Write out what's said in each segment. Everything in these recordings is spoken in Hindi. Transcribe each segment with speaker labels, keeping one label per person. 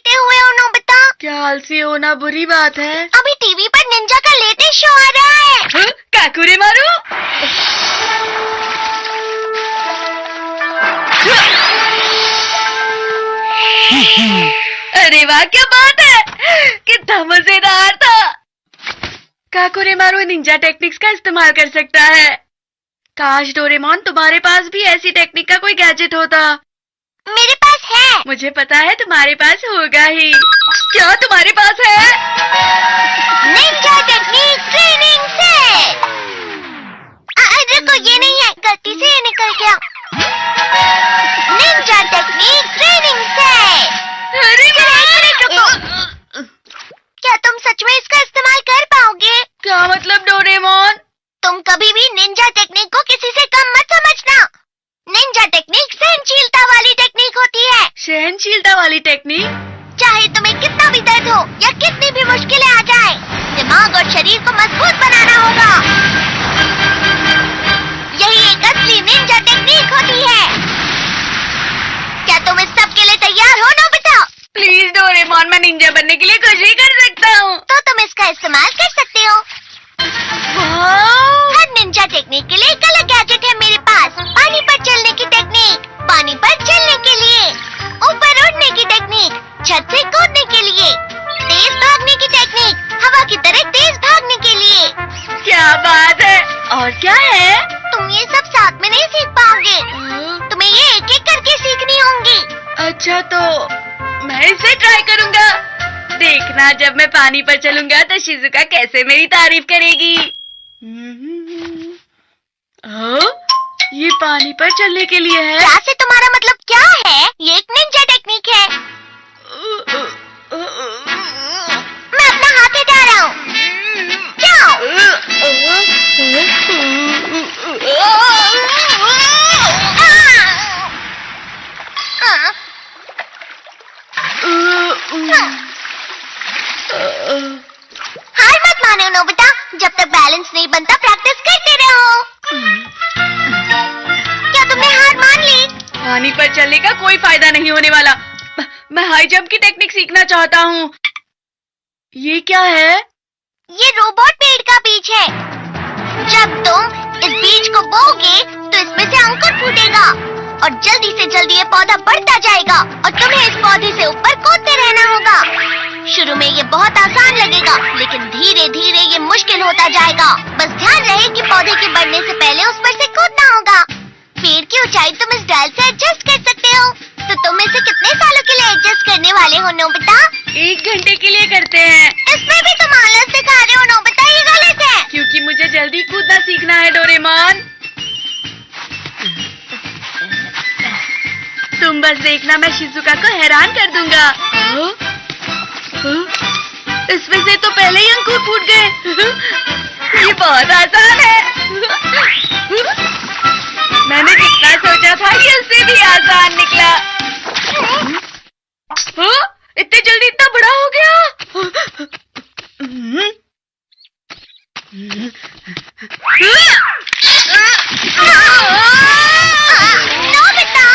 Speaker 1: हुए हो नोबिता?
Speaker 2: क्या आलसी होना बुरी बात है?
Speaker 1: अभी टीवी पर निंजा का लेटेस्ट शो आ रहा है।
Speaker 2: काकुरे मारू। अरे वाह, क्या बात है, कितना मजेदार था। काकुरे मारू निंजा टेक्निक्स का इस्तेमाल कर सकता है। काश डोरेमोन तुम्हारे पास भी ऐसी टेक्निक का कोई गैजेट होता।
Speaker 1: मेरे पास है।
Speaker 2: मुझे पता है तुम्हारे पास होगा ही। क्या तुम्हारे पास है?
Speaker 1: Ninja technique training set. रुको, ये नहीं है, गलती से ये निकल गया। Ninja technique training set.
Speaker 2: अरे
Speaker 1: क्या तुम सच में इसका इस्तेमाल कर पाओगे?
Speaker 2: क्या मतलब डोरेमोन?
Speaker 1: तुम कभी भी निंजा टेक्निक को किसी से कम मत समझना। निंजा टेक्निक सहनशीलता वाली टेक्निक होती है।
Speaker 2: सहनशीलता वाली टेक्निक?
Speaker 1: चाहे तुम्हें कितना भी दर्द हो या कितनी भी मुश्किलें आ जाए, दिमाग और शरीर को मजबूत बनाना होगा। यही एक असली निंजा टेक्निक होती है। क्या तुम इस सब के लिए तैयार हो नोबिता?
Speaker 2: प्लीज डोरेमोन, मैं निंजा बनने के लिए कुछ भी कर सकता हूँ।
Speaker 1: तो तुम इसका इस्तेमाल कर सकते हो।
Speaker 2: वाह!
Speaker 1: हर निंजा टेक्निक के लिए एक अलग गैजेट है मेरे पास। पानी पर चलने की टेक्निक, पानी पर चलने के लिए। ऊपर उड़ने की टेक्निक, छत से कूदने के लिए। तेज भागने की टेक्निक, हवा की तरह तेज भागने के लिए।
Speaker 2: क्या बात है। और क्या है?
Speaker 1: तुम ये सब साथ में नहीं सीख पाओगे। तुम्हें ये एक एक करके सीखनी होंगी।
Speaker 2: अच्छा, तो मैं इसे ट्राई करूँगा। देखना, जब मैं पानी पर चलूंगा तो शिजुका कैसे मेरी तारीफ करेगी। ये पानी पर चलने के लिए है?
Speaker 1: क्या से तुम्हारा मतलब क्या है? ये एक निंजा टेक्निक है। मैं अपना हाथ हटा रहा हूँ। जाओ। हार मत मानो नोबिता, जब तक बैलेंस नहीं बनता प्रैक्टिस करते रहो। क्या तुमने हार मान ली?
Speaker 2: पानी पर चलने का कोई फायदा नहीं होने वाला। मैं हाई जंप की टेक्निक सीखना चाहता हूँ। ये क्या है?
Speaker 1: ये रोबोट पेड़ का बीज है। जब तुम इस बीज को बोओगे तो इसमें से अंकुर फूटेगा और जल्दी से जल्दी ये पौधा बढ़ता जाएगा और तुम्हें इस पौधे से ऊपर कूदते रहना होगा। शुरू में ये बहुत आसान लगेगा, लेकिन धीरे धीरे ये मुश्किल होता जाएगा। बस ध्यान रहे कि पौधे के बढ़ने से पहले उस पर से कूदना होगा। पेड़ की ऊंचाई तुम इस डाल से एडजस्ट कर सकते हो। तो तुम इसे कितने सालों के लिए एडजस्ट करने वाले हो नोबिता?
Speaker 2: 1 घंटे के लिए करते हैं।
Speaker 1: इसमें भी तुम आलस दिखा रहे हो नोबिता, ये गलत है।
Speaker 2: क्योंकि मुझे जल्दी कूदना सीखना है डोरेमोन। तुम बस देखना, मैं शिजुका को हैरान कर दूंगा। इसमें से तो पहले ही अंकुर फूट गए। ये बहुत आसान है। मैंने जितना सोचा था ये उससे भी आसान निकला। इतनी जल्दी इतना बड़ा हो गया।
Speaker 1: नोबिता,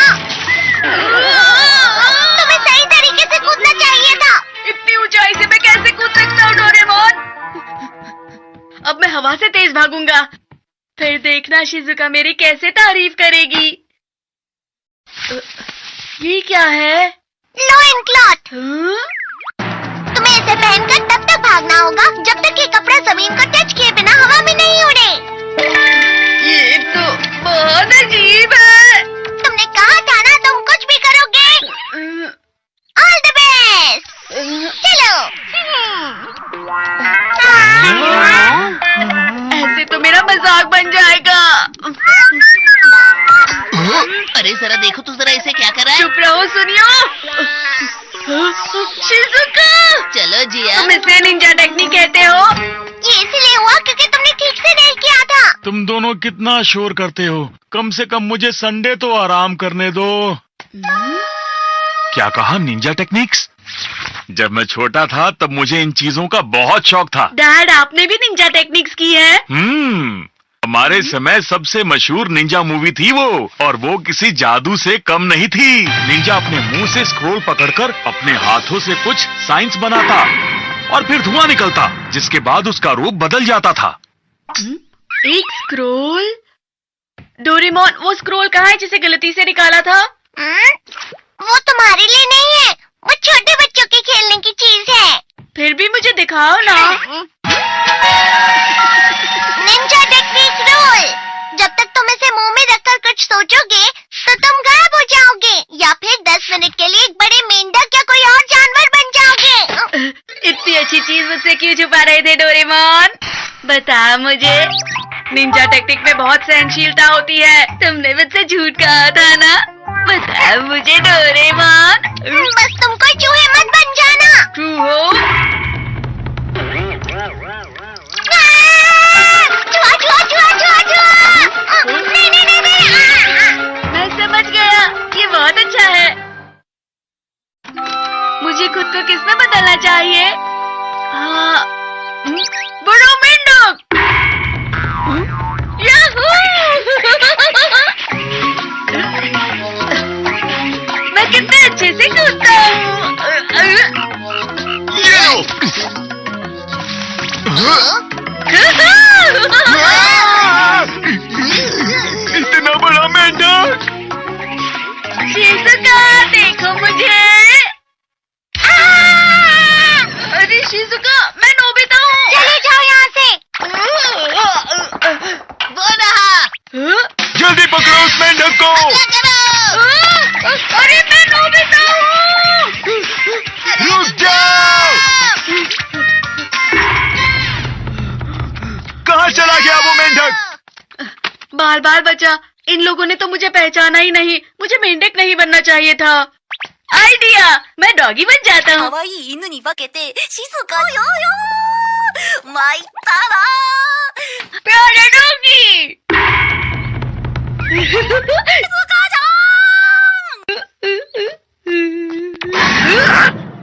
Speaker 1: तुम्हें सही तरीके से कूदना चाहिए था।
Speaker 2: इतनी ऊंचाई से मैं कैसे कूद सकता हूँ डोरेमोन? अब मैं हवा से तेज भागूंगा, फिर देखना शिजुका मेरी कैसे तारीफ करेगी। ये क्या है?
Speaker 1: Lion cloth. तुम्हें इसे पहनकर तब तक भागना होगा जब तक ये कपड़ा जमीन को टच किए बिना हवा में नहीं उड़े।
Speaker 2: ये तो बहुत अजीब है।
Speaker 1: तुमने कहा था ना तुम कुछ भी करोगे। All the best. चलो।
Speaker 2: ऐसे तो मेरा मजाक बन जाएगा।
Speaker 3: अरे जरा देखो तो जरा इसे क्या कर रहा है।
Speaker 2: चुप रहो, सुनियो। शिजुका,
Speaker 3: चलो जिया।
Speaker 2: तुम इसे निंजा टेक्निक कहते हो?
Speaker 1: ये इसलिए हुआ क्योंकि तुमने ठीक से नहीं किया था।
Speaker 4: तुम दोनों कितना शोर करते हो। कम से कम मुझे संडे तो आराम करने दो। क्या कहा? Ninja techniques? जब मैं छोटा था तब मुझे इन चीजों का बहुत शौक था।
Speaker 2: डैड, आपने भी निंजा टेक्निक्स की है?
Speaker 4: हमारे समय सबसे मशहूर निंजा मूवी थी वो, और वो किसी जादू से कम नहीं थी। निंजा अपने मुंह से स्क्रोल पकड़कर अपने हाथों से कुछ साइंस बनाता और फिर धुआं निकलता, जिसके बाद उसका रूप बदल जाता था।
Speaker 2: एक स्क्रोल? डोरेमोन, वो स्क्रोल कहाँ है जिसे गलती से निकाला था?
Speaker 1: वो तुम्हारे लिए नहीं है, वो छोटे बच्चों के खेलने की चीज है।
Speaker 2: फिर भी मुझे दिखाओ ना।
Speaker 1: Ninja technique rule. जब तक तुम इसे मुंह में रखकर कुछ सोचोगे तो तुम गायब हो जाओगे, या फिर 10 मिनट के लिए एक बड़े मेंढक या कोई और जानवर बन जाओगे।
Speaker 2: इतनी अच्छी चीज मुझसे क्यों छुपा रहे थे डोरेमोन? बता मुझे। निंजा टेक्निक में बहुत सहनशीलता होती है, तुमने मुझसे झूठ कहा था ना? बता मुझे डोरेमोन।
Speaker 1: बस तुम कोई चूहे मत बन जाना।
Speaker 2: चूहो?
Speaker 1: चूहा, चूहा, चूहा, चूहा, चूहा। नहीं।
Speaker 2: मैं समझ गया, ये बहुत अच्छा है। मुझे खुद को किसमें बदलना चाहिए? हाँ, बड़ा मेंढक। याहू! मैं कितने अच्छे से कूदता हूँ।
Speaker 4: इतना बड़ा मेंढक!
Speaker 2: शिजुका, देखो मुझे। अरे शिजुका, मैं नोबिता हूँ।
Speaker 1: चले जाओ यहाँ से।
Speaker 3: वो रहा।
Speaker 4: जल्दी पकड़ो उस मेंढक को।
Speaker 2: अरे मैं नोबिता हूँ।
Speaker 4: रुक जाओ। कहाँ चला गया वो मेंढक?
Speaker 2: बाल बाल बचा, इन लोगों ने तो मुझे पहचाना ही नहीं। मुझे मेंढक नहीं बनना चाहिए था। आइडिया, मैं डॉगी बन जाता हूँ।
Speaker 5: 可愛い犬に化けて静かよよ参ったな
Speaker 2: प्यारा डॉगी।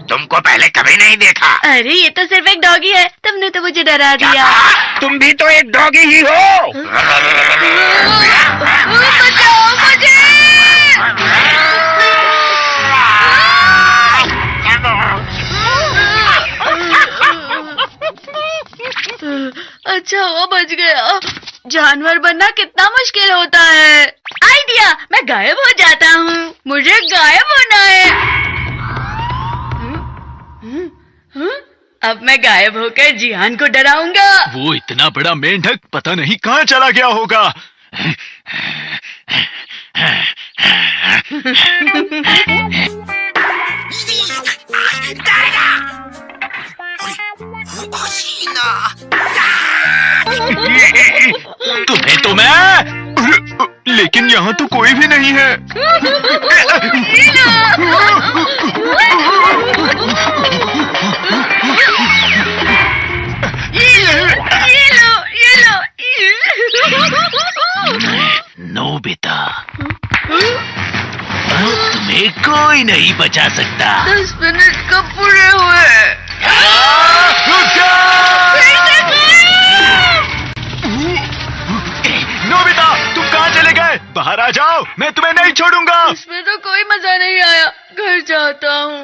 Speaker 6: तुमको पहले कभी नहीं देखा।
Speaker 2: अरे ये तो सिर्फ एक डॉगी है, तुमने तो मुझे डरा दिया।
Speaker 6: तुम भी तो एक डॉगी ही हो।
Speaker 2: बचाओ मुझे। अच्छा हुआ बच गया। जानवर बनना कितना मुश्किल होता है। आइडिया, मैं गायब हो जाता हूँ। मुझे गायब होना है। अब मैं गायब होकर जिहान को डराऊंगा।
Speaker 4: वो इतना बड़ा मेंढक पता नहीं कहाँ चला गया होगा। तुम्हें तो मैं, लेकिन यहाँ तो कोई भी नहीं है।
Speaker 2: ये लो।
Speaker 6: नोबिता, तुम्हें कोई नहीं बचा सकता।
Speaker 2: 10 मिनट कब पूरे हुए?
Speaker 4: नोबिता, तुम कहाँ चले गए? बाहर आ जाओ, मैं तुम्हें नहीं छोड़ूंगा।
Speaker 2: इसमें तो कोई मजा नहीं आया, घर जाता हूँ।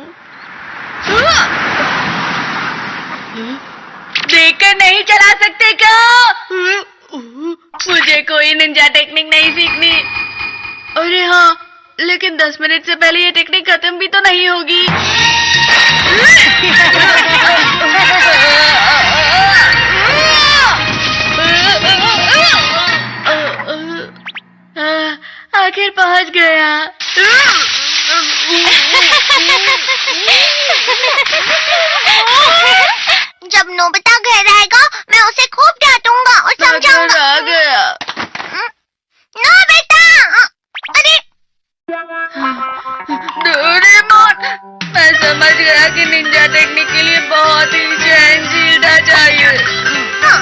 Speaker 2: देखकर नहीं चला सकते क्या? मुझे कोई निंजा टेक्निक नहीं सीखनी। अरे हाँ, लेकिन 10 मिनट से पहले ये टेक्निक खत्म भी तो नहीं होगी। आखिर पहुंच गया।
Speaker 1: जब नोबिता घर आएगा मैं उसे खूब डांटूंगा और समझाऊंगा।
Speaker 2: आ गया।
Speaker 1: नोबिता! अरे
Speaker 2: डोरेमोन, मैं समझ गया कि निंजा टेक्निक के लिए बहुत ही सहनशीलता चाहिए।
Speaker 1: हाँ?